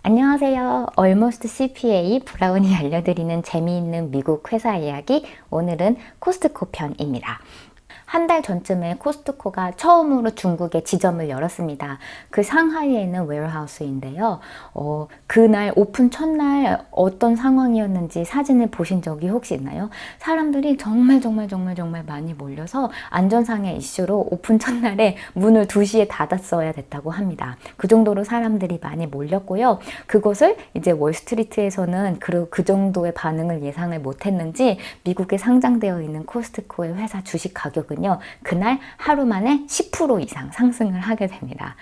안녕하세요. Almost CPA 브라운이 알려드리는 재미있는 미국 회사 이야기, 오늘은 코스트코 편입니다. 한 달 전쯤에 코스트코가 처음으로 중국에 지점을 열었습니다. 그 상하이에 있는 웨어하우스인데요. 그날 오픈 첫날 어떤 상황이었는지 사진을 보신 적이 혹시 있나요? 사람들이 정말 많이 몰려서 안전상의 이슈로 오픈 첫날에 문을 2시에 닫았어야 됐다고 합니다. 그 정도로 사람들이 많이 몰렸고요. 그것을 이제 월스트리트에서는 그 정도의 반응을 예상을 못했는지 미국에 상장되어 있는 코스트코의 회사 주식 가격은요, 그날 하루 만에 10% 이상 상승을 하게 됩니다.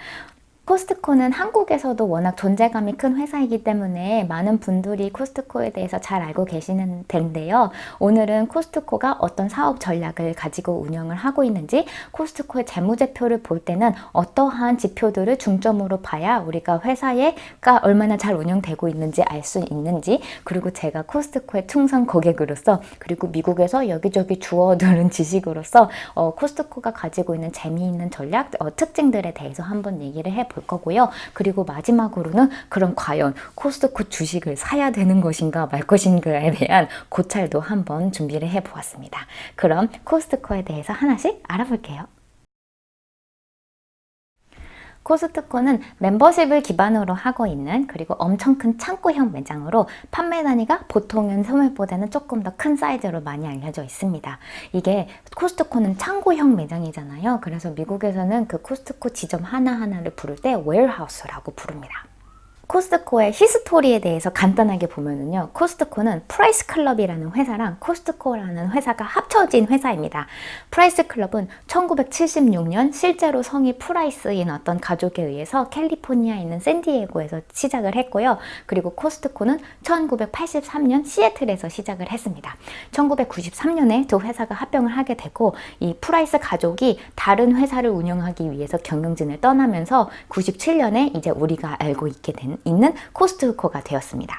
코스트코는 한국에서도 워낙 존재감이 큰 회사이기 때문에 많은 분들이 코스트코에 대해서 잘 알고 계시는 텐데요. 오늘은 코스트코가 어떤 사업 전략을 가지고 운영을 하고 있는지, 코스트코의 재무제표를 볼 때는 어떠한 지표들을 중점으로 봐야 우리가 회사가 얼마나 잘 운영되고 있는지 알 수 있는지, 그리고 제가 코스트코의 충성 고객으로서, 그리고 미국에서 여기저기 주워들은 지식으로서 코스트코가 가지고 있는 재미있는 전략, 특징들에 대해서 한번 얘기를 해볼 거고요. 그리고 마지막으로는 그럼 과연 코스트코 주식을 사야 되는 것인가 말 것인가에 대한 고찰도 한번 준비를 해보았습니다. 그럼 코스트코에 대해서 하나씩 알아볼게요. 코스트코는 멤버십을 기반으로 하고 있는, 그리고 엄청 큰 창고형 매장으로 판매 단위가 보통은 소매보다는 조금 더 큰 사이즈로 많이 알려져 있습니다. 이게 코스트코는 창고형 매장이잖아요. 그래서 미국에서는 그 코스트코 지점 하나하나를 부를 때 웨어하우스라고 부릅니다. 코스트코의 히스토리에 대해서 간단하게 보면은요, 코스트코는 프라이스 클럽이라는 회사랑 코스트코라는 회사가 합쳐진 회사입니다. 프라이스 클럽은 1976년 실제로 성이 프라이스인 어떤 가족에 의해서 캘리포니아에 있는 샌디에고에서 시작을 했고요. 그리고 코스트코는 1983년 시애틀에서 시작을 했습니다. 1993년에 두 회사가 합병을 하게 되고, 이 프라이스 가족이 다른 회사를 운영하기 위해서 경영진을 떠나면서 97년에 이제 우리가 알고 있는 코스트코가 되었습니다.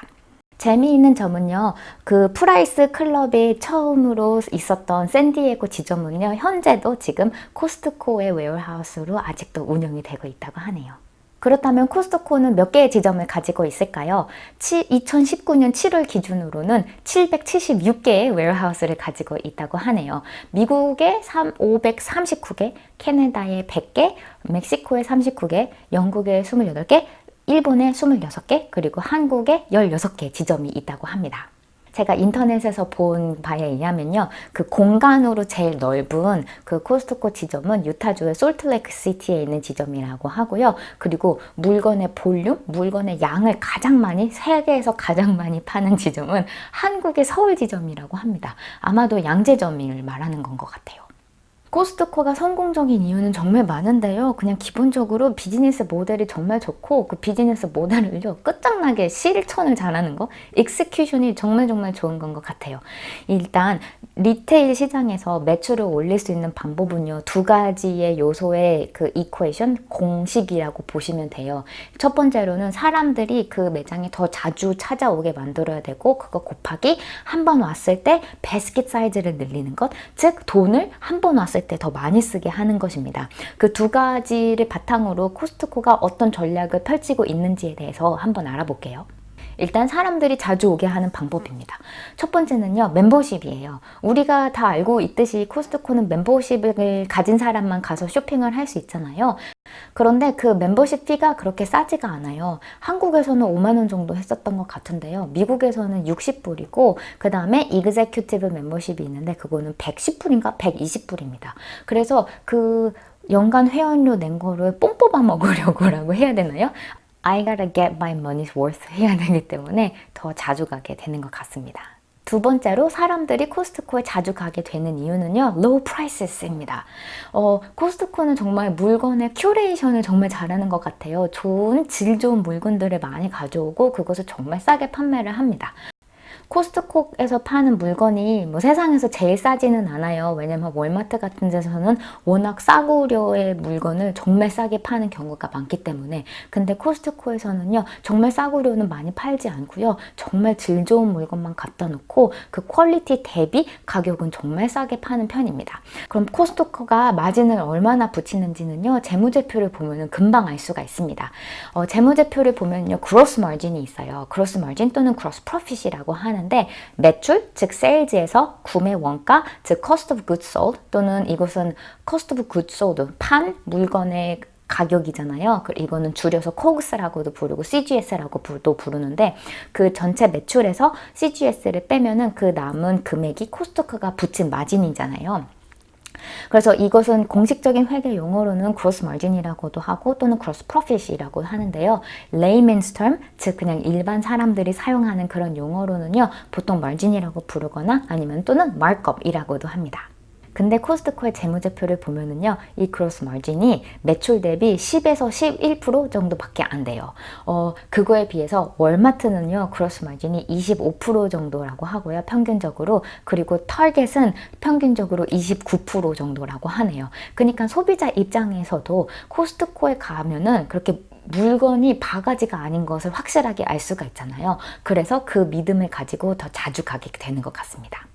재미있는 점은요, 그 프라이스 클럽이 처음으로 있었던 샌디에고 지점은요, 현재도 지금 코스트코의 웨어하우스로 아직도 운영이 되고 있다고 하네요. 그렇다면 코스트코는 몇 개의 지점을 가지고 있을까요? 2019년 7월 기준으로는 776개의 웨어하우스를 가지고 있다고 하네요. 미국에 539개, 캐나다에 100개, 멕시코에 39개, 영국에 28개, 일본에 26개, 그리고 한국에 16개 지점이 있다고 합니다. 제가 인터넷에서 본 바에 의하면요, 그 공간으로 제일 넓은 그 코스트코 지점은 유타주의 솔트레이크 시티에 있는 지점이라고 하고요. 그리고 물건의 볼륨, 물건의 양을 세계에서 가장 많이 파는 지점은 한국의 서울 지점이라고 합니다. 아마도 양재점을 말하는 건 것 같아요. 코스트코가 성공적인 이유는 정말 많은데요. 그냥 기본적으로 비즈니스 모델이 정말 좋고, 그 비즈니스 모델을요, 끝장나게 실천을 잘하는 거, 익스큐션이 정말 좋은 건 것 같아요. 일단 리테일 시장에서 매출을 올릴 수 있는 방법은요, 2가지의 요소의 그 이퀘이션, 공식이라고 보시면 돼요. 첫 번째로는 사람들이 그 매장에 더 자주 찾아오게 만들어야 되고, 그거 곱하기 한 번 왔을 때 배스킷 사이즈를 늘리는 것, 즉 돈을 한 번 왔을 때 더 많이 쓰게 하는 것입니다. 그 2가지를 바탕으로 코스트코가 어떤 전략을 펼치고 있는지에 대해서 한번 알아볼게요. 일단 사람들이 자주 오게 하는 방법입니다. 첫 번째는요, 멤버십이에요. 우리가 다 알고 있듯이 코스트코는 멤버십을 가진 사람만 가서 쇼핑을 할 수 있잖아요. 그런데 그 멤버십 피가 그렇게 싸지가 않아요. 한국에서는 5만 원 정도 했었던 것 같은데요. 미국에서는 60불이고, 그 다음에 이그제큐티브 멤버십이 있는데 그거는 110불인가 120불입니다. 그래서 그 연간 회원료 낸 거를 뽕 뽑아 먹으려고 해야 되나요? I gotta get my money's worth 해야 되기 때문에 더 자주 가게 되는 것 같습니다. 두 번째로 사람들이 코스트코에 자주 가게 되는 이유는요, low prices입니다. 코스트코는 정말 물건의 큐레이션을 정말 잘하는 것 같아요. 질 좋은 물건들을 많이 가져오고 그것을 정말 싸게 판매를 합니다. 코스트코에서 파는 물건이 뭐 세상에서 제일 싸지는 않아요. 왜냐면 월마트 같은 데서는 워낙 싸구려의 물건을 정말 싸게 파는 경우가 많기 때문에. 근데 코스트코에서는요, 정말 싸구려는 많이 팔지 않고요, 정말 질 좋은 물건만 갖다 놓고 그 퀄리티 대비 가격은 정말 싸게 파는 편입니다. 그럼 코스트코가 마진을 얼마나 붙이는지는요, 재무제표를 보면은 금방 알 수가 있습니다. 재무제표를 보면요, 그로스 마진이 있어요. 그로스 마진 또는 그로스 프로핏이라고 하는데, 매출, 즉 세일즈에서 구매 원가, 즉 cost of goods sold, 또는 이것은 cost of goods sold, 판 물건의 가격이잖아요. 이거는 줄여서 COGS라고도 부르고 CGS라고도 부르는데, 그 전체 매출에서 CGS를 빼면은 그 남은 금액이 코스트코가 붙인 마진이잖아요. 그래서 이것은 공식적인 회계 용어로는 gross margin이라고도 하고 또는 gross profit이라고 하는데요. layman's term, 즉 그냥 일반 사람들이 사용하는 그런 용어로는요, 보통 margin이라고 부르거나 아니면 또는 markup이라고도 합니다. 근데 코스트코의 재무제표를 보면은요, 이 그로스 마진이 매출 대비 10에서 11% 정도밖에 안 돼요. 그거에 비해서 월마트는요, 그로스 마진이 25% 정도라고 하고요, 평균적으로. 그리고 타겟은 평균적으로 29% 정도라고 하네요. 그러니까 소비자 입장에서도 코스트코에 가면은 그렇게 물건이 바가지가 아닌 것을 확실하게 알 수가 있잖아요. 그래서 그 믿음을 가지고 더 자주 가게 되는 것 같습니다.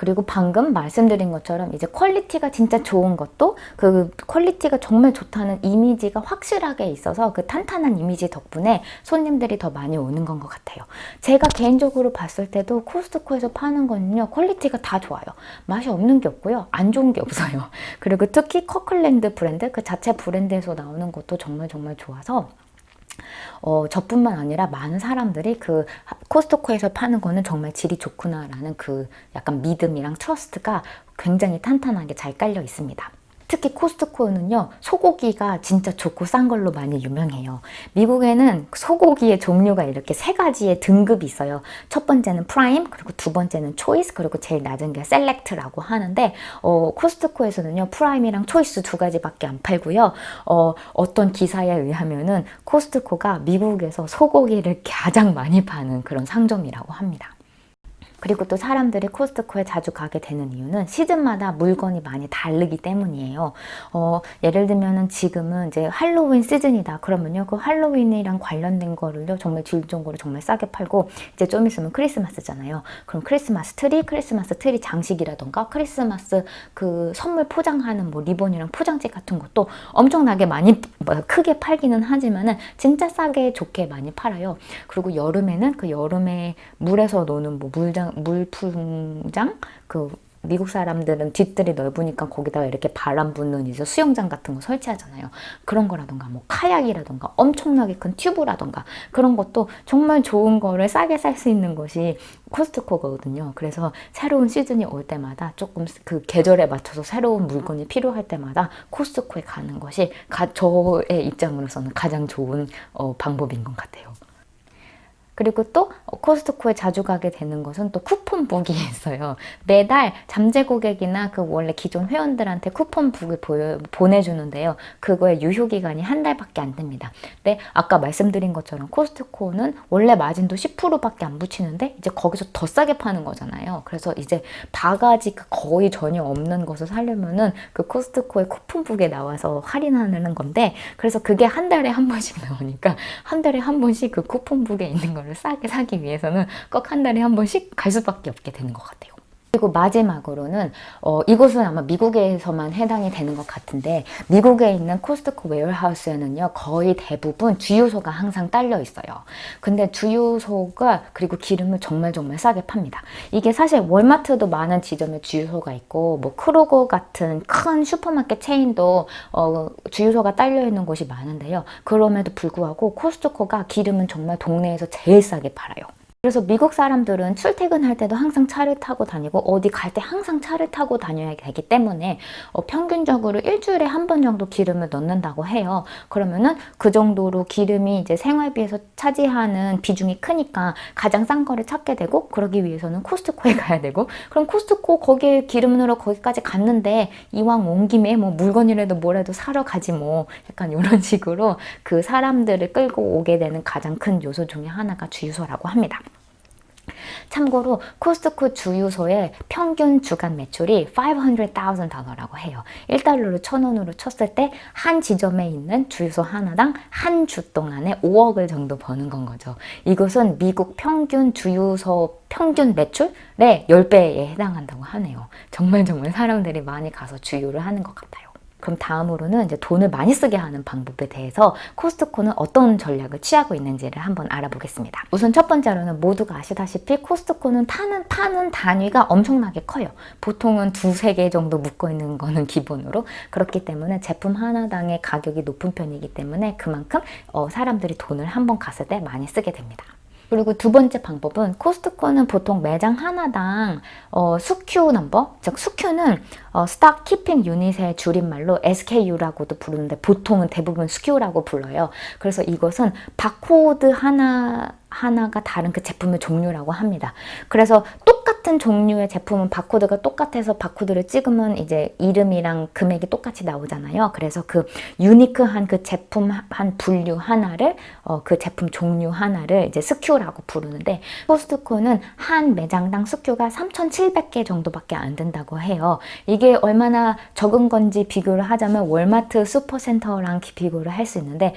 그리고 방금 말씀드린 것처럼 이제 퀄리티가 진짜 좋은 것도 그 퀄리티가 정말 좋다는 이미지가 확실하게 있어서 그 탄탄한 이미지 덕분에 손님들이 더 많이 오는 건 것 같아요. 제가 개인적으로 봤을 때도 코스트코에서 파는 거는요, 퀄리티가 다 좋아요. 맛이 없는 게 없고요, 안 좋은 게 없어요. 그리고 특히 커클랜드 브랜드, 그 자체 브랜드에서 나오는 것도 정말 좋아서 저뿐만 아니라 많은 사람들이 그 코스트코에서 파는 거는 정말 질이 좋구나라는 그 약간 믿음이랑 트러스트가 굉장히 탄탄하게 잘 깔려 있습니다. 특히 코스트코는요, 소고기가 진짜 좋고 싼 걸로 많이 유명해요. 미국에는 소고기의 종류가 이렇게 세 가지의 등급이 있어요. 첫 번째는 프라임, 그리고 두 번째는 초이스, 그리고 제일 낮은 게 셀렉트라고 하는데, 코스트코에서는요, 프라임이랑 초이스 두 가지밖에 안 팔고요. 어떤 기사에 의하면은 코스트코가 미국에서 소고기를 가장 많이 파는 그런 상점이라고 합니다. 그리고 또 사람들이 코스트코에 자주 가게 되는 이유는 시즌마다 물건이 많이 다르기 때문이에요. 예를 들면은 지금은 이제 할로윈 시즌이다. 그러면요, 그 할로윈이랑 관련된 거를요, 정말 질적으로 정말 싸게 팔고, 이제 좀 있으면 크리스마스잖아요. 그럼 크리스마스 트리 장식이라던가 크리스마스 그 선물 포장하는 뭐 리본이랑 포장지 같은 것도 엄청나게 많이 크게 팔기는 하지만은 진짜 싸게 좋게 많이 팔아요. 그리고 여름에는 그 여름에 물에서 노는 뭐 물풍장, 그 미국 사람들은 뒷뜰이 넓으니까 거기다가 이렇게 바람 부는 이제 수영장 같은 거 설치하잖아요. 그런 거라던가 뭐 카약이라던가 엄청나게 큰 튜브라던가 그런 것도 정말 좋은 거를 싸게 살 수 있는 것이 코스트코거든요. 그래서 새로운 시즌이 올 때마다 조금 그 계절에 맞춰서 새로운 물건이 필요할 때마다 코스트코에 가는 것이 저의 입장으로서는 가장 좋은 방법인 것 같아요. 그리고 또 코스트코에 자주 가게 되는 것은 또 쿠폰북이 있어요. 매달 잠재 고객이나 그 원래 기존 회원들한테 쿠폰북을 보내주는데요. 그거의 유효기간이 한 달밖에 안 됩니다. 근데 아까 말씀드린 것처럼 코스트코는 원래 마진도 10%밖에 안 붙이는데 이제 거기서 더 싸게 파는 거잖아요. 그래서 이제 바가지가 거의 전혀 없는 것을 사려면은 그 코스트코의 쿠폰북에 나와서 할인하는 건데, 그래서 그게 한 달에 한 번씩 나오니까 한 달에 한 번씩 그 쿠폰북에 있는 걸 싸게 사기 위해서는 꼭 한 달에 한 번씩 갈 수밖에 없게 되는 것 같아요. 그리고 마지막으로는 이곳은 아마 미국에서만 해당이 되는 것 같은데, 미국에 있는 코스트코 웨어하우스에는요, 거의 대부분 주유소가 항상 딸려 있어요. 근데 주유소가 그리고 기름을 정말 싸게 팝니다. 이게 사실 월마트도 많은 지점에 주유소가 있고, 뭐 크로거 같은 큰 슈퍼마켓 체인도 주유소가 딸려 있는 곳이 많은데요. 그럼에도 불구하고 코스트코가 기름은 정말 동네에서 제일 싸게 팔아요. 그래서 미국 사람들은 출퇴근할 때도 항상 차를 타고 다니고 어디 갈 때 항상 차를 타고 다녀야 되기 때문에 평균적으로 일주일에 한 번 정도 기름을 넣는다고 해요. 그러면은 그 정도로 기름이 이제 생활비에서 차지하는 비중이 크니까 가장 싼 거를 찾게 되고, 그러기 위해서는 코스트코에 가야 되고, 그럼 코스트코 거기에 기름 넣으러 거기까지 갔는데 이왕 온 김에 뭐 물건이라도 뭐라도 사러 가지 뭐, 약간 이런 식으로 그 사람들을 끌고 오게 되는 가장 큰 요소 중에 하나가 주유소라고 합니다. 참고로 코스트코 주유소의 평균 주간 매출이 $500,000라고 해요. 1달러를 1,000원으로 쳤을 때 한 지점에 있는 주유소 하나당 한 주 동안에 5억을 정도 버는 건 거죠. 이것은 미국 평균 주유소 평균 매출의 10배에 해당한다고 하네요. 정말 사람들이 많이 가서 주유를 하는 것 같아요. 그럼 다음으로는 이제 돈을 많이 쓰게 하는 방법에 대해서 코스트코는 어떤 전략을 취하고 있는지를 한번 알아보겠습니다. 우선 첫 번째로는 모두가 아시다시피 코스트코는 파는 단위가 엄청나게 커요. 보통은 2-3개 정도 묶어 있는 거는 기본으로. 그렇기 때문에 제품 하나당의 가격이 높은 편이기 때문에 그만큼 사람들이 돈을 한번 갔을 때 많이 쓰게 됩니다. 그리고 두 번째 방법은 코스트코는 보통 매장 하나당 SKU 넘버, 즉 SKU는 스톡 키핑 유닛의 줄임말로 SKU라고도 부르는데 보통은 대부분 SKU라고 불러요. 그래서 이것은 바코드 하나가 다른 그 제품의 종류라고 합니다. 그래서 똑같은 종류의 제품은 바코드가 똑같아서 바코드를 찍으면 이제 이름이랑 금액이 똑같이 나오잖아요. 그래서 그 유니크한 그 제품 한 분류 하나를 그 제품 종류 하나를 이제 SKU라고 부르는데 코스트코는 한 매장당 SKU가 3,700개 정도밖에 안 된다고 해요. 이게 얼마나 적은 건지 비교를 하자면 월마트 슈퍼센터랑 비교를 할 수 있는데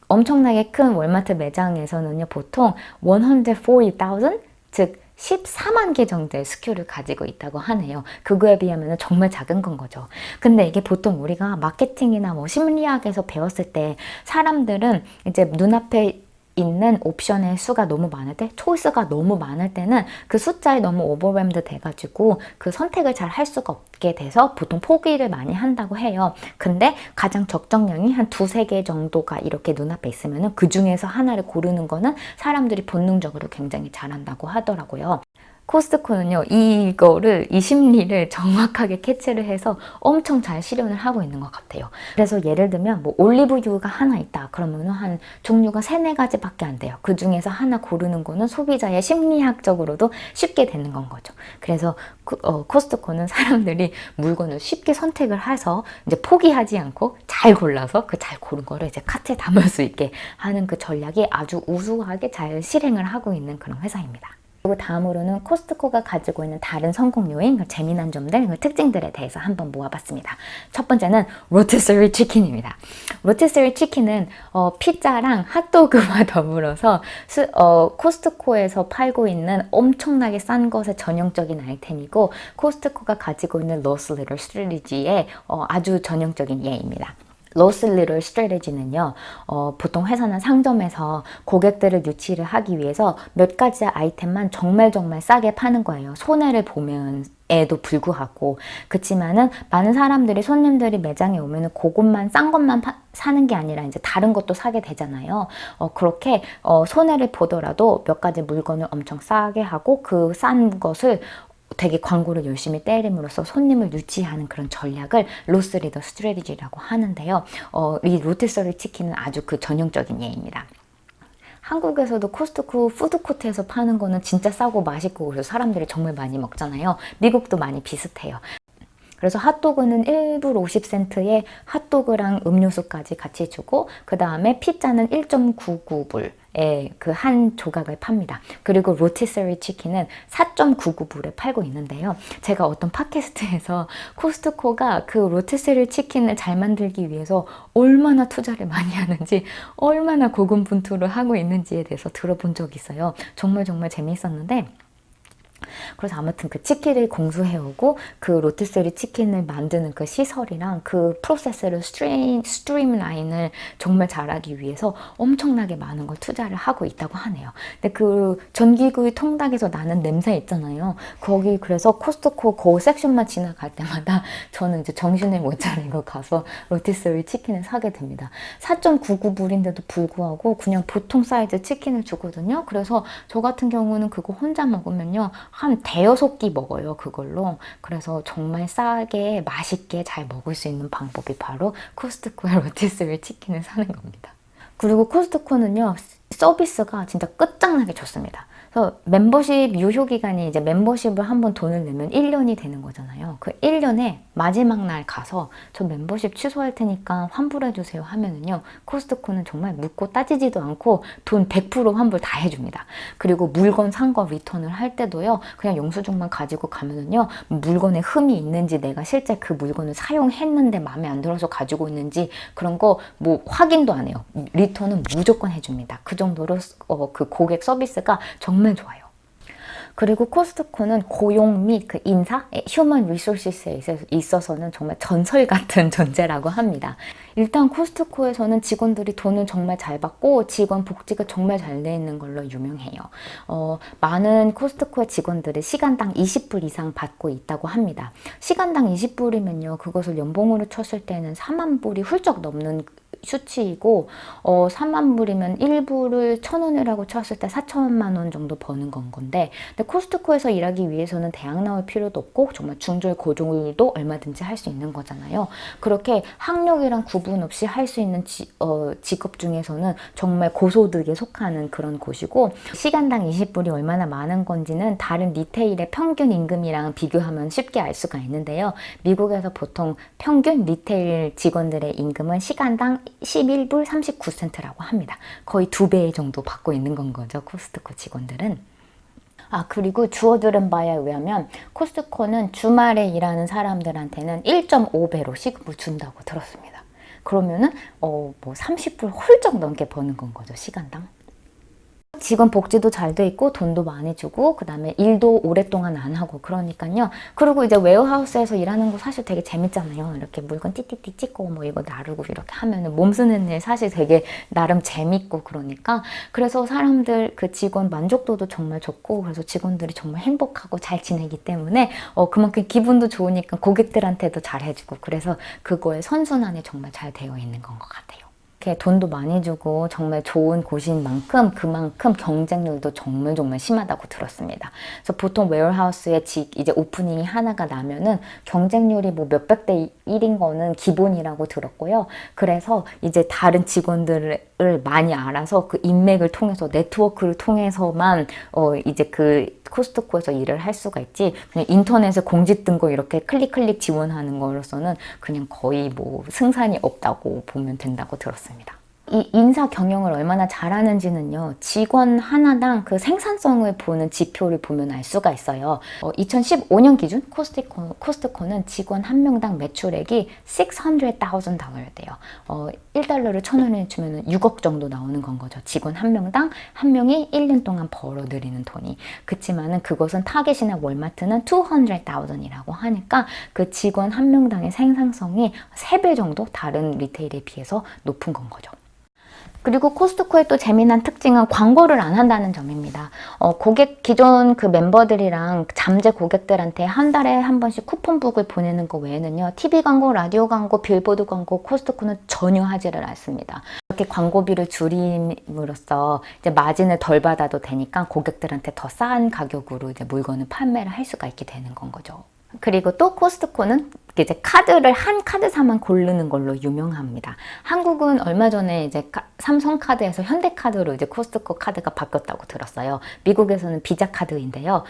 엄청나게 큰 월마트 매장에서는요, 보통 140,000, 즉 14만 개 정도의 SKU를 가지고 있다고 하네요. 그거에 비하면 정말 작은 건 거죠. 근데 이게 보통 우리가 마케팅이나 뭐 심리학에서 배웠을 때 사람들은 이제 눈앞에 있는 옵션의 수가 너무 많을 때, 초이스가 너무 많을 때는 그 숫자에 너무 오버whelmed 돼가지고 그 선택을 잘 할 수가 없게 돼서 보통 포기를 많이 한다고 해요. 근데 가장 적정량이 한 2-3개 정도가 이렇게 눈앞에 있으면 그 중에서 하나를 고르는 거는 사람들이 본능적으로 굉장히 잘한다고 하더라고요. 코스트코는요, 이 심리를 정확하게 캐치를 해서 엄청 잘 실현을 하고 있는 것 같아요. 그래서 예를 들면 뭐 올리브유가 하나 있다 그러면 한 종류가 3-4가지밖에 안 돼요. 그 중에서 하나 고르는 거는 소비자의 심리학적으로도 쉽게 되는 건 거죠. 그래서 코스트코는 사람들이 물건을 쉽게 선택을 해서 이제 포기하지 않고 잘 골라서 그 잘 고른 거를 이제 카트에 담을 수 있게 하는 그 전략이 아주 우수하게 잘 실행을 하고 있는 그런 회사입니다. 그리고 다음으로는 코스트코가 가지고 있는 다른 성공 요인, 재미난 점들, 특징들에 대해서 한번 모아봤습니다. 첫 번째는 로티서리 치킨입니다. 로티서리 치킨은 피자랑 핫도그와 더불어서 코스트코에서 팔고 있는 엄청나게 싼 것의 전형적인 아이템이고 코스트코가 가지고 있는 로스 리틀 스트래티지의 아주 전형적인 예입니다. 로스 리틀 스트래티지는요, 보통 회사나 상점에서 고객들을 유치를 하기 위해서 몇 가지 아이템만 정말 싸게 파는 거예요. 손해를 보면 에도 불구하고. 그치만은 많은 사람들이 손님들이 매장에 오면은 그것만 싼 것만 사는 게 아니라 이제 다른 것도 사게 되잖아요. 그렇게 손해를 보더라도 몇 가지 물건을 엄청 싸게 하고 그 싼 것을 되게 광고를 열심히 때림으로써 손님을 유치하는 그런 전략을 로스 리더 스트래티지라고 하는데요. 이 로티서리 치킨은 아주 그 전형적인 예입니다. 한국에서도 코스트코 푸드코트에서 파는 거는 진짜 싸고 맛있고 그래서 사람들이 정말 많이 먹잖아요. 미국도 많이 비슷해요. 그래서 핫도그는 1불 50센트에 핫도그랑 음료수까지 같이 주고 그 다음에 피자는 1.99불 그 한 조각을 팝니다. 그리고 로티서리 치킨은 4.99불에 팔고 있는데요. 제가 어떤 팟캐스트에서 코스트코가 그 로티서리 치킨을 잘 만들기 위해서 얼마나 투자를 많이 하는지 얼마나 고군분투를 하고 있는지에 대해서 들어본 적이 있어요. 정말 재미있었는데 그래서 아무튼 그 치킨을 공수해오고 그 로티서리 치킨을 만드는 그 시설이랑 그 프로세스를 스트림라인을 정말 잘하기 위해서 엄청나게 많은 걸 투자를 하고 있다고 하네요. 근데 그 전기구이 통닭에서 나는 냄새 있잖아요. 거기 그래서 코스트코 그 섹션만 지나갈 때마다 저는 이제 정신을 못 차리고 가서 로티서리 치킨을 사게 됩니다. 4.99불인데도 불구하고 그냥 보통 사이즈 치킨을 주거든요. 그래서 저 같은 경우는 그거 혼자 먹으면요. 한 대여섯 끼 먹어요, 그걸로. 그래서 정말 싸게 맛있게 잘 먹을 수 있는 방법이 바로 코스트코의 로티서리 치킨을 사는 겁니다. 그리고 코스트코는요, 서비스가 진짜 끝장나게 좋습니다. 그래서 멤버십 유효 기간이 이제 멤버십을 한번 돈을 내면 1년이 되는 거잖아요. 그 1년에 마지막 날 가서 저 멤버십 취소할 테니까 환불해 주세요 하면은요, 코스트코는 정말 묻고 따지지도 않고 돈 100% 환불 다 해줍니다. 그리고 물건 산 거 리턴을 할 때도요, 그냥 영수증만 가지고 가면은요, 물건에 흠이 있는지, 내가 실제 그 물건을 사용했는데 마음에 안 들어서 가지고 있는지 그런 거 뭐 확인도 안 해요. 리턴은 무조건 해줍니다. 그 정도로 그 고객 서비스가 정말 좋아요. 그리고 코스트코는 고용 및 그 인사, 휴먼 리소시스에 있어서는 정말 전설 같은 존재라고 합니다. 일단 코스트코에서는 직원들이 돈을 정말 잘 받고 직원 복지가 정말 잘 돼 있는 걸로 유명해요. 많은 코스트코의 직원들이 시간당 20불 이상 받고 있다고 합니다. 시간당 20불이면요, 그것을 연봉으로 쳤을 때는 4만 불이 훌쩍 넘는 수치이고, 3만 불이면 1불을 1,000원이라고 쳤을 때 4천만 원 정도 버는 건데, 근데 코스트코에서 일하기 위해서는 대학 나올 필요도 없고 정말 중졸 고졸도 얼마든지 할 수 있는 거잖아요. 그렇게 학력이랑 구분 없이 할 수 있는 직업 중에서는 정말 고소득에 속하는 그런 곳이고, 시간당 20불이 얼마나 많은 건지는 다른 리테일의 평균 임금이랑 비교하면 쉽게 알 수가 있는데요. 미국에서 보통 평균 리테일 직원들의 임금은 시간당 11불 39센트라고 합니다. 거의 2배 정도 받고 있는 건 거죠, 코스트코 직원들은. 그리고 주워 들은 바에 의하면 코스트코는 주말에 일하는 사람들한테는 1.5배로 시급을 준다고 들었습니다. 그러면은 뭐 30불 훌쩍 넘게 버는 건 거죠, 시간당. 직원 복지도 잘 돼 있고 돈도 많이 주고, 그 다음에 일도 오랫동안 안 하고, 그러니까요. 그리고 이제 웨어하우스에서 일하는 거 사실 되게 재밌잖아요. 이렇게 물건 띠띠띠 찍고 뭐 이거 나르고 이렇게 하면은 몸 쓰는 일 사실 되게 나름 재밌고, 그러니까 그래서 사람들 그 직원 만족도도 정말 좋고, 그래서 직원들이 정말 행복하고 잘 지내기 때문에 그만큼 기분도 좋으니까 고객들한테도 잘 해주고, 그래서 그거에 선순환이 정말 잘 되어 있는 건 것 같아요. 이렇게 돈도 많이 주고 정말 좋은 곳인 만큼 그만큼 경쟁률도 정말 심하다고 들었습니다. 그래서 보통 웨어하우스에 이제 오프닝이 하나가 나면은 경쟁률이 뭐 몇백 대 1인 거는 기본이라고 들었고요. 그래서 이제 다른 직원들을 많이 알아서 그 인맥을 통해서, 네트워크를 통해서만 이제 그 코스트코에서 일을 할 수가 있지, 그냥 인터넷에 공지 뜬 거 이렇게 클릭 지원하는 거로서는 그냥 거의 뭐 승산이 없다고 보면 된다고 들었습니다. 이 인사 경영을 얼마나 잘하는지는요, 직원 하나당 그 생산성을 보는 지표를 보면 알 수가 있어요. 2015년 기준 코스트코는 직원 한 명당 매출액이 $600,000대요. 1달러를 1,000원에 주면 6억 정도 나오는 건 거죠. 직원 한 명당 한 명이 1년 동안 벌어들이는 돈이. 그치만은 그것은 타겟이나 월마트는 $200,000이라고 하니까 그 직원 한 명당의 생산성이 3배 정도 다른 리테일에 비해서 높은 건 거죠. 그리고 코스트코의 또 재미난 특징은 광고를 안 한다는 점입니다. 기존 그 멤버들이랑 잠재 고객들한테 한 달에 한 번씩 쿠폰북을 보내는 거 외에는요, TV 광고, 라디오 광고, 빌보드 광고, 코스트코는 전혀 하지를 않습니다. 이렇게 광고비를 줄임으로써 이제 마진을 덜 받아도 되니까 고객들한테 더 싼 가격으로 이제 물건을 판매를 할 수가 있게 되는 건 거죠. 그리고 또 코스트코는 이제 카드를 한 카드사만 고르는 걸로 유명합니다. 한국은 얼마 전에 이제 삼성카드에서 현대카드로 이제 코스트코 카드가 바뀌었다고 들었어요. 미국에서는 비자 카드인데요.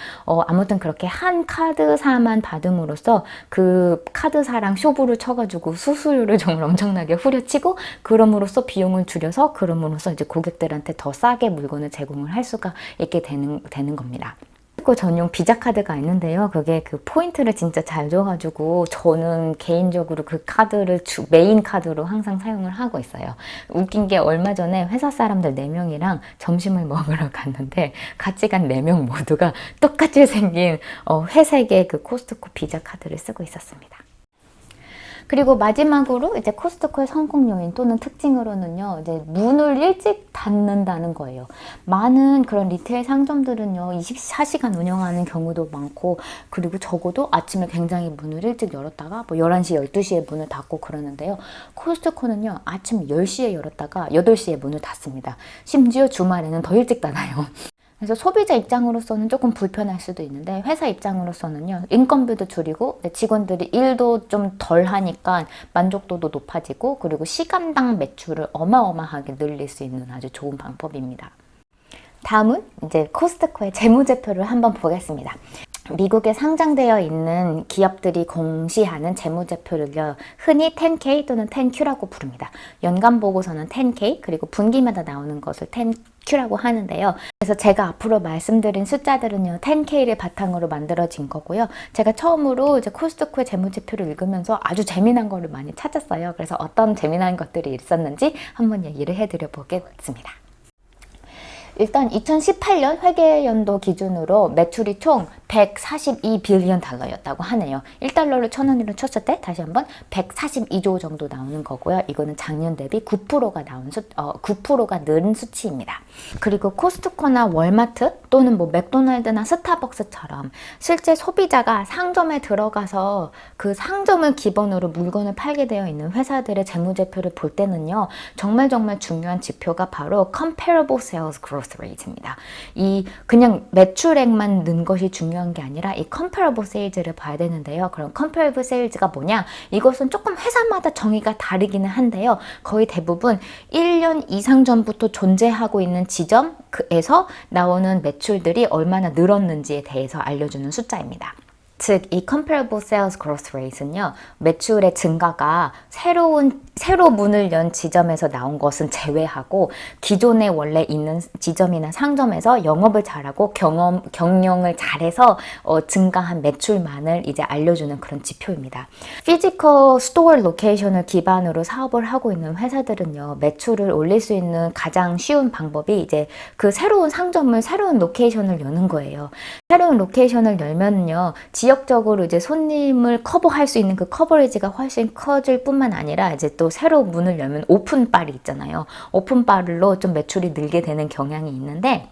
아무튼 그렇게 한 카드사만 받음으로써 그 카드사랑 쇼부를 쳐가지고 수수료를 정말 엄청나게 후려치고, 그럼으로써 비용을 줄여서 그럼으로써 이제 고객들한테 더 싸게 물건을 제공을 할 수가 있게 되는 겁니다. 코스트코 전용 비자 카드가 있는데요. 그게 그 포인트를 진짜 잘 줘가지고 저는 개인적으로 그 카드를 메인 카드로 항상 사용을 하고 있어요. 웃긴 게 얼마 전에 회사 사람들 4명이랑 점심을 먹으러 갔는데 같이 간 4명 모두가 똑같이 생긴 회색의 그 코스트코 비자 카드를 쓰고 있었습니다. 그리고 마지막으로 이제 코스트코의 성공 요인 또는 특징으로는요, 이제 문을 일찍 닫는다는 거예요. 많은 그런 리테일 상점들은요, 24시간 운영하는 경우도 많고, 그리고 적어도 아침에 굉장히 문을 일찍 열었다가 뭐 11시, 12시에 문을 닫고 그러는데요. 코스트코는요, 아침 10시에 열었다가 8시에 문을 닫습니다. 심지어 주말에는 더 일찍 닫아요. 그래서 소비자 입장으로서는 조금 불편할 수도 있는데, 회사 입장으로서는요, 인건비도 줄이고 직원들이 일도 좀 덜 하니까 만족도도 높아지고, 그리고 시간당 매출을 어마어마하게 늘릴 수 있는 아주 좋은 방법입니다. 다음은 이제 코스트코의 재무제표를 한번 보겠습니다. 미국에 상장되어 있는 기업들이 공시하는 재무제표를요, 흔히 10K 또는 10Q라고 부릅니다. 연간 보고서는 10K, 그리고 분기마다 나오는 것을 10Q라고 하는데요. 그래서 제가 앞으로 말씀드린 숫자들은요, 10K를 바탕으로 만들어진 거고요. 제가 처음으로 이제 코스트코의 재무제표를 읽으면서 아주 재미난 거를 많이 찾았어요. 그래서 어떤 재미난 것들이 있었는지 한번 얘기를 해드려 보겠습니다. 일단 2018년 회계연도 기준으로 매출이 총 142빌리언 달러였다고 하네요. 1달러를 1000원으로 쳤을 때 다시 한번 142조 정도 나오는 거고요. 이거는 작년 대비 9%가 는 수치입니다. 그리고 코스트코나 월마트 또는 뭐 맥도날드나 스타벅스처럼 실제 소비자가 상점에 들어가서 그 상점을 기본으로 물건을 팔게 되어 있는 회사들의 재무제표를 볼 때는요, 정말 중요한 지표가 바로 comparable sales growth rate입니다. 이 그냥 매출액만 는 것이 중요한 게 아니라 이 comparable sales를 봐야 되는데요. 그럼 comparable sales가 뭐냐? 이것은 조금 회사마다 정의가 다르기는 한데요. 거의 대부분 1년 이상 전부터 존재하고 있는 지점에서 나오는 매출들이 얼마나 늘었는지에 대해서 알려주는 숫자입니다. 즉, 이 comparable sales growth rate는요, 매출의 증가가 새로 문을 연 지점에서 나온 것은 제외하고 기존에 원래 있는 지점이나 상점에서 영업을 잘하고 경영을 잘해서 증가한 매출만을 이제 알려주는 그런 지표입니다. 피지컬 스토어 로케이션을 기반으로 사업을 하고 있는 회사들은요, 매출을 올릴 수 있는 가장 쉬운 방법이 이제 그 새로운 상점을 새로운 로케이션을 여는 거예요. 새로운 로케이션을 열면요, 지역적으로 이제 손님을 커버할 수 있는 그 커버리지가 훨씬 커질 뿐만 아니라 이제 또 새로 문을 열면 오픈바를 있잖아요. 오픈바로 좀 매출이 늘게 되는 경향이 있는데,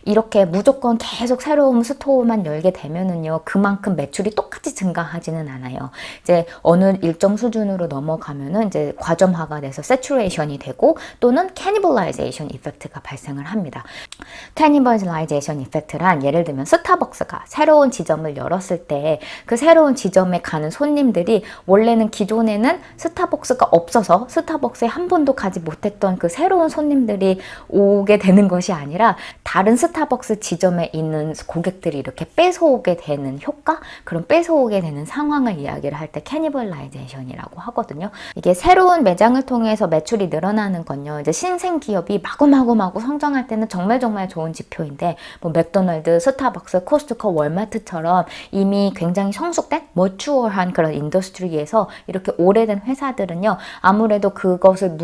이렇게 무조건 계속 새로운 스토어만 열게 되면은요, 그만큼 매출이 똑같이 증가하지는 않아요. 이제 어느 일정 수준으로 넘어가면은 이제 과점화가 돼서 세츄레이션이 되고 또는 캐니벌라이제이션 이펙트가 발생을 합니다. 캐니벌라이제이션 이펙트란 예를 들면 스타벅스가 새로운 지점을 열었을 때 그 새로운 지점에 가는 손님들이 원래는 기존에는 스타벅스가 없어서 스타벅스에 한 번도 가지 못했던 그 새로운 손님들이 오게 되는 것이 아니라 다른 스타벅스 지점에 있는 고객들이 이렇게 뺏어오게 되는 효과? 그런 뺏어오게 되는 상황을 이야기를 할 때 캐니벌라이제이션이라고 하거든요. 이게 새로운 매장을 통해서 매출이 늘어나는 건요, 이제 신생 기업이 마구 성장할 때는 정말 좋은 지표인데, 뭐 맥도날드, 스타벅스, 코스트코, 월마트처럼 이미 굉장히 성숙된 머추어한 그런 인더스트리에서 이렇게 오래된 회사들은요, 아무래도 그것을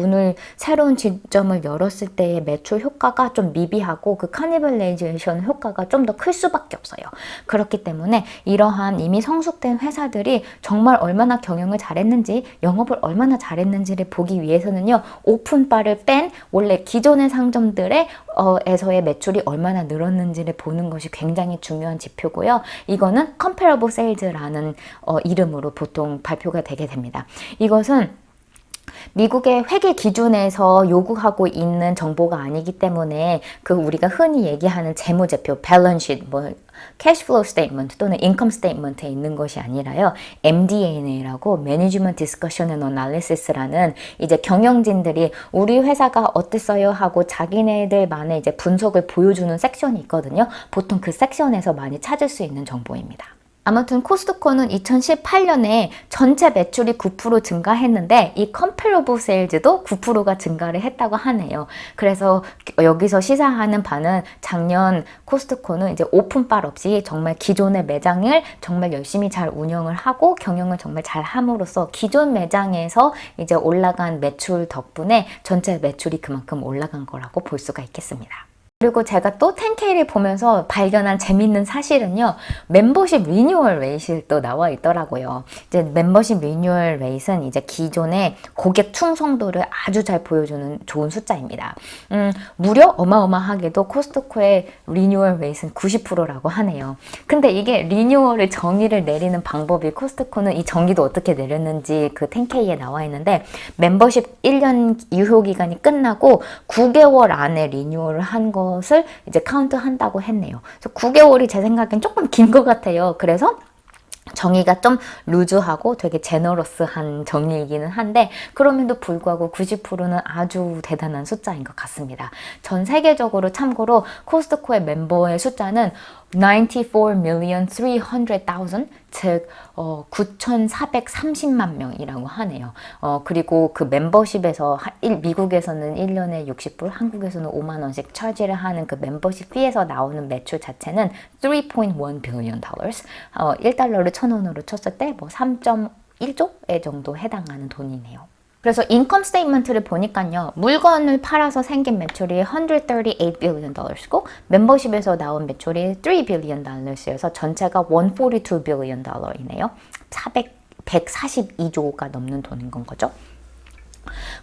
새로운 지점을 열었을 때의 매출 효과가 좀 미비하고 그 카니발라이제이션 효과가 좀 더 클 수밖에 없어요. 그렇기 때문에 이러한 이미 성숙된 회사들이 정말 얼마나 경영을 잘했는지, 영업을 얼마나 잘했는지를 보기 위해서는요, 오픈바를 뺀 원래 기존의 상점들의 에서의 매출이 얼마나 늘었는지를 보는 것이 굉장히 중요한 지표고요. 이거는 comparable sales라는 이름으로 보통 발표가 되게 됩니다. 이것은 미국의 회계 기준에서 요구하고 있는 정보가 아니기 때문에 그 우리가 흔히 얘기하는 재무제표, 밸런시트, 캐시플로우 스테이트먼트 또는 인컴 스테이트먼트에 있는 것이 아니라요, MD&A라고 매니지먼트 디스커션 앤 어널리시스라는 이제 경영진들이 우리 회사가 어땠어요 하고 자기네들만의 이제 분석을 보여주는 섹션이 있거든요. 보통 그 섹션에서 많이 찾을 수 있는 정보입니다. 아무튼 코스트코는 2018년에 전체 매출이 9% 증가했는데 이 comparable sales도 9%가 증가를 했다고 하네요. 그래서 여기서 시사하는 바는 작년 코스트코는 이제 오픈바 없이 정말 기존의 매장을 정말 열심히 잘 운영을 하고 경영을 정말 잘 함으로써 기존 매장에서 이제 올라간 매출 덕분에 전체 매출이 그만큼 올라간 거라고 볼 수가 있겠습니다. 그리고 제가 또 10K를 보면서 발견한 재밌는 사실은요, 멤버십 리뉴얼 레이트가 또 나와 있더라고요. 이제 멤버십 리뉴얼 레이트는 이제 기존의 고객 충성도를 아주 잘 보여주는 좋은 숫자입니다. 무려 어마어마하게도 코스트코의 리뉴얼 레이트는 90%라고 하네요. 근데 이게 리뉴얼을 정의를 내리는 방법이, 코스트코는 이 정의도 어떻게 내렸는지 그 10K에 나와 있는데, 멤버십 1년 유효기간이 끝나고 9개월 안에 리뉴얼을 한 것을 이제 카운트 한다고 했네요. 그래서 9개월이 제 생각엔 조금 긴 것 같아요. 그래서 정의가 좀 루즈하고 되게 제너러스한 정의이기는 한데 그럼에도 불구하고 90%는 아주 대단한 숫자인 것 같습니다. 전 세계적으로 참고로 코스트코의 멤버의 숫자는 94,300,000 즉 9,430만 명이라고 하네요. 그리고 그 멤버십에서 미국에서는 1년에 60불, 한국에서는 5만 원씩 차지를 하는 그 멤버십 피에서 나오는 매출 자체는 3.1 billion dollars. 1달러를 1,000원으로 쳤을 때 뭐 3.1조에 정도 해당하는 돈이네요. 그래서 인컴 스테이트먼트를 보니까요. 물건을 팔아서 생긴 매출이 138 billion dollars고 멤버십에서 나온 매출이 3 billion dollars여서 전체가 142 billion dollar이네요. 142조가 넘는 돈인 건 거죠.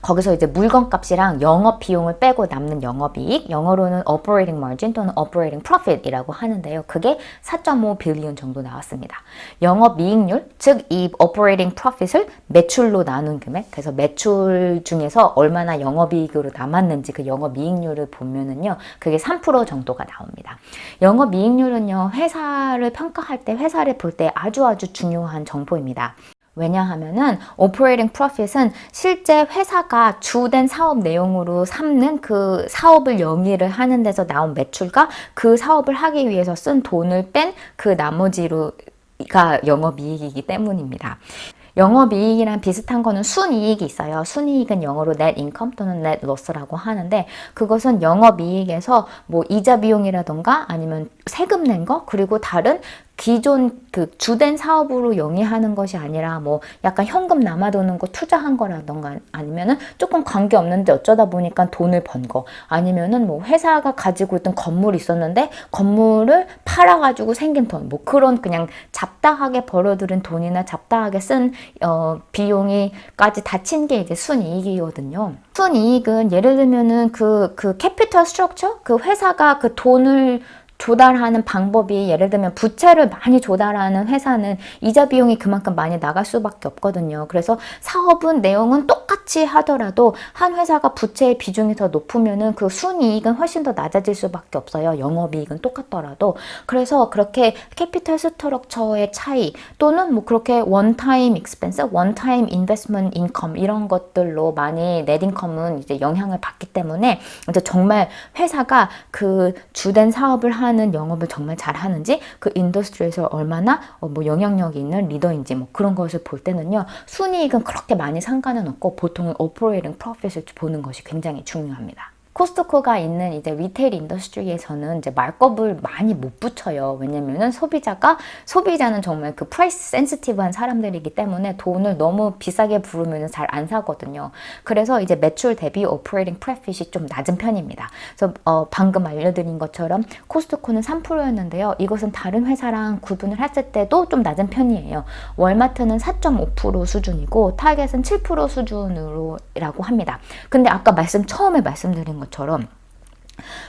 거기서 이제 물건값이랑 영업 비용을 빼고 남는 영업이익, 영어로는 operating margin 또는 operating profit이라고 하는데요. 그게 4.5 빌리언 정도 나왔습니다. 영업이익률, 즉 이 operating profit을 매출로 나눈 금액, 그래서 매출 중에서 얼마나 영업이익으로 남았는지 그 영업이익률을 보면은요, 그게 3% 정도가 나옵니다. 영업이익률은요, 회사를 평가할 때, 회사를 볼 때 아주 중요한 정보입니다. 왜냐하면은 operating profit은 실제 회사가 주된 사업 내용으로 삼는 그 사업을 영위를 하는 데서 나온 매출과 그 사업을 하기 위해서 쓴 돈을 뺀 그 나머지로가 영업이익이기 때문입니다. 영업이익이랑 비슷한 거는 순이익이 있어요. 순이익은 영어로 net income 또는 net loss라고 하는데 그것은 영업이익에서 뭐 이자 비용이라던가 아니면 세금 낸 거 그리고 다른 기존 그 주된 사업으로 영위하는 것이 아니라 뭐 약간 현금 남아도는 거 투자한 거라던가 아니면은 조금 관계 없는데 어쩌다 보니까 돈을 번 거 아니면은 뭐 회사가 가지고 있던 건물이 있었는데 건물을 팔아가지고 생긴 돈 뭐 그런 그냥 잡다하게 벌어들인 돈이나 잡다하게 쓴 비용이까지 다 친 게 이제 순이익이거든요. 순이익은 예를 들면은 그 캐피털 스트럭처 그 회사가 그 돈을 조달하는 방법이 예를 들면 부채를 많이 조달하는 회사는 이자 비용이 그만큼 많이 나갈 수밖에 없거든요. 그래서 사업은 내용은 똑같이 하더라도 한 회사가 부채의 비중이 더 높으면은 그 순이익은 훨씬 더 낮아질 수밖에 없어요. 영업이익은 똑같더라도. 그래서 그렇게 캐피털 스트럭처의 차이 또는 뭐 그렇게 원타임 익스펜스, 원타임 인베스트먼트 인컴 이런 것들로 많이 넷 인컴은 이제 영향을 받기 때문에 이제 정말 회사가 그 주된 사업을 하는 영업을 정말 잘하는지 그 인더스트리에서 얼마나 뭐 영향력이 있는 리더인지 뭐 그런 것을 볼 때는요 순이익은 그렇게 많이 상관은 없고 보통은 operating profit을 보는 것이 굉장히 중요합니다. 코스트코가 있는 이제 리테일 인더스트리에서는 이제 말겁을 많이 못 붙여요. 왜냐면은 소비자는 정말 그 프라이스 센시티브한 사람들이기 때문에 돈을 너무 비싸게 부르면 잘 안 사거든요. 그래서 이제 매출 대비 오퍼레이팅 프로핏이 좀 낮은 편입니다. 그래서 방금 알려드린 것처럼 코스트코는 3%였는데요. 이것은 다른 회사랑 구분을 했을 때도 좀 낮은 편이에요. 월마트는 4.5% 수준이고 타겟은 7% 수준으로라고 합니다. 근데 아까 처음에 말씀드린 것처럼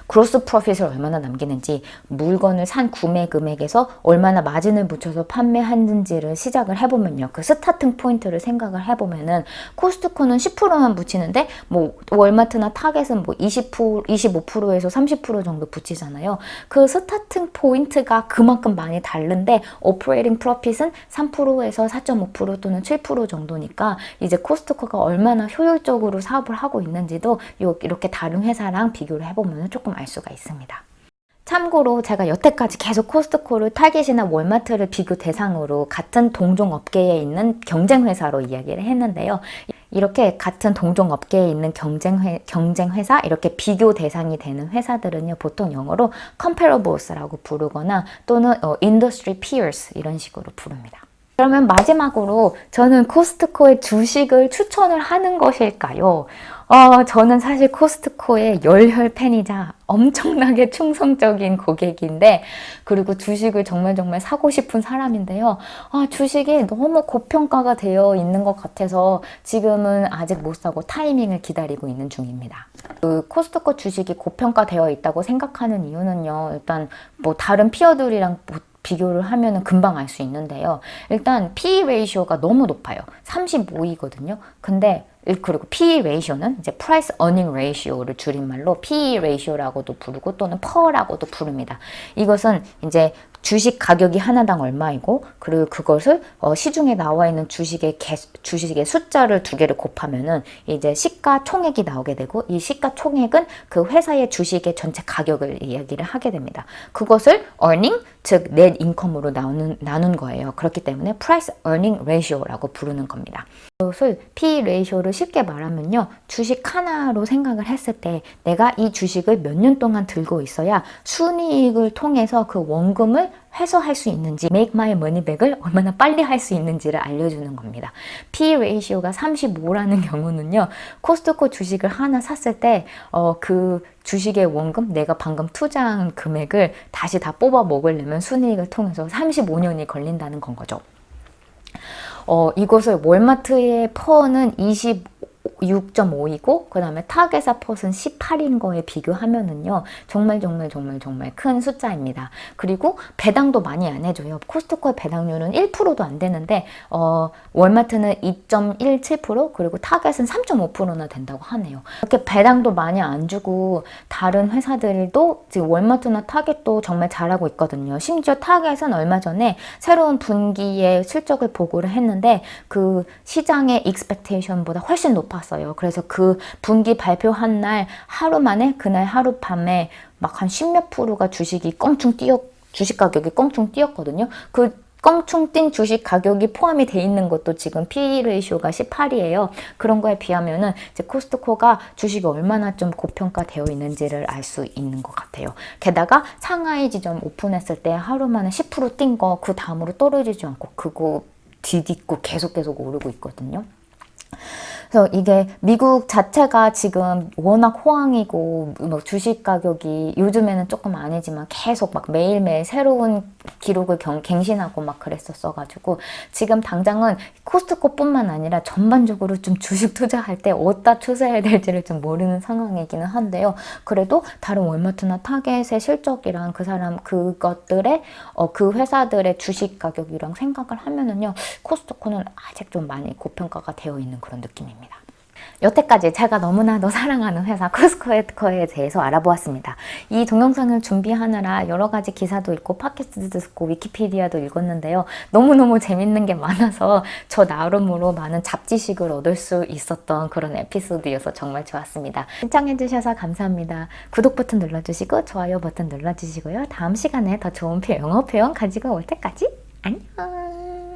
그로스 프로핏을 얼마나 남기는지 물건을 산 구매 금액에서 얼마나 마진을 붙여서 판매하는지를 시작을 해보면요. 그 스타팅 포인트를 생각을 해보면은 코스트코는 10%만 붙이는데 뭐 월마트나 타겟은 뭐 25%에서 30% 정도 붙이잖아요. 그 스타팅 포인트가 그만큼 많이 다른데 오퍼레이팅 프로핏은 3%에서 4.5% 또는 7% 정도니까 이제 코스트코가 얼마나 효율적으로 사업을 하고 있는지도 이렇게 다른 회사랑 비교를 해보면 조금 알 수가 있습니다. 참고로 제가 여태까지 계속 코스트코를 타겟이나 월마트를 비교 대상으로 같은 동종 업계에 있는 경쟁 회사로 이야기를 했는데요. 이렇게 같은 동종 업계에 있는 경쟁 회사 이렇게 비교 대상이 되는 회사들은요 보통 영어로 comparables라고 부르거나 또는 industry peers 이런 식으로 부릅니다. 그러면 마지막으로 저는 코스트코의 주식을 추천을 하는 것일까요? 저는 사실 코스트코의 열혈 팬이자 엄청나게 충성적인 고객인데 그리고 주식을 정말 사고 싶은 사람인데요. 주식이 너무 고평가가 되어 있는 것 같아서 지금은 아직 못 사고 타이밍을 기다리고 있는 중입니다. 그 코스트코 주식이 고평가되어 있다고 생각하는 이유는요. 일단 뭐 다른 피어들이랑 비교를 하면 금방 알 수 있는데요. 일단 PE 레이쇼가 너무 높아요. 35이거든요. 근데 그리고 PE 레이쇼는 이제 Price Earning Ratio를 줄임말로 PE 레이쇼라고도 부르고 또는 PER라고도 부릅니다. 이것은 이제 주식 가격이 하나당 얼마이고 그리고 그것을 시중에 나와 있는 주식의 숫자를 두 개를 곱하면은 이제 시가총액이 나오게 되고 이 시가총액은 그 회사의 주식의 전체 가격을 이야기를 하게 됩니다. 그것을 earning 즉 net income으로 나눈 거예요. 그렇기 때문에 price earning ratio라고 부르는 겁니다. 이것을 PE 레이쇼를 쉽게 말하면요. 주식 하나로 생각을 했을 때 내가 이 주식을 몇 년 동안 들고 있어야 순이익을 통해서 그 원금을 회수할 수 있는지 make my money back을 얼마나 빨리 할 수 있는지를 알려주는 겁니다. PE 레이쇼가 35라는 경우는요. 코스트코 주식을 하나 샀을 때 그 주식의 원금, 내가 방금 투자한 금액을 다시 다 뽑아 먹으려면 순이익을 통해서 35년이 걸린다는 건 거죠. 이것을 월마트의 퍼는 26.5이고 그 다음에 타겟사 퍼는 18인 거에 비교하면은요 정말 큰 숫자입니다. 그리고 배당도 많이 안 해줘요. 코스트코의 배당률은 1%도 안 되는데 월마트는 2.17% 그리고 타겟은 3.5%나 된다고 하네요. 이렇게 배당도 많이 안 주고 다른 회사들도 지금 월마트나 타겟도 정말 잘하고 있거든요. 심지어 타겟은 얼마 전에 새로운 분기의 실적을 보고를 했는데 그 시장의 expectation보다 훨씬 높았어요. 그래서 그 분기 발표한 날 하루 만에 그날 하룻밤에 막 한 10몇 프로가 주식 가격이 껑충 뛰었거든요. 그 껑충 뛴 주식 가격이 포함이 돼 있는 것도 지금 PE 레이쇼가 18이에요. 그런 거에 비하면은 이제 코스트코가 주식이 얼마나 좀 고평가되어 있는지를 알 수 있는 것 같아요. 게다가 상하이 지점 오픈했을 때 하루 만에 10% 뛴 거 그 다음으로 떨어지지 않고 그거 디딛고 계속 오르고 있거든요. 그래서 이게 미국 자체가 지금 워낙 호황이고 뭐 주식 가격이 요즘에는 조금 아니지만 계속 막 매일매일 새로운 기록을 갱신하고 막 그랬었어가지고 지금 당장은 코스트코뿐만 아니라 전반적으로 좀 주식 투자할 때 어디다 투자해야 될지를 좀 모르는 상황이기는 한데요. 그래도 다른 월마트나 타겟의 실적이랑 그것들의 그 회사들의 주식 가격이랑 생각을 하면은요 코스트코는 아직 좀 많이 고평가가 되어 있는 그런 느낌입니다. 여태까지 제가 너무나도 사랑하는 회사 코스트코에 대해서 알아보았습니다. 이 동영상을 준비하느라 여러 가지 기사도 읽고 팟캐스트도 듣고 위키피디아도 읽었는데요. 너무너무 재밌는 게 많아서 저 나름으로 많은 잡지식을 얻을 수 있었던 그런 에피소드여서 정말 좋았습니다. 시청해주셔서 감사합니다. 구독 버튼 눌러주시고 좋아요 버튼 눌러주시고요. 다음 시간에 더 좋은 영어 표현 가지고 올 때까지 안녕!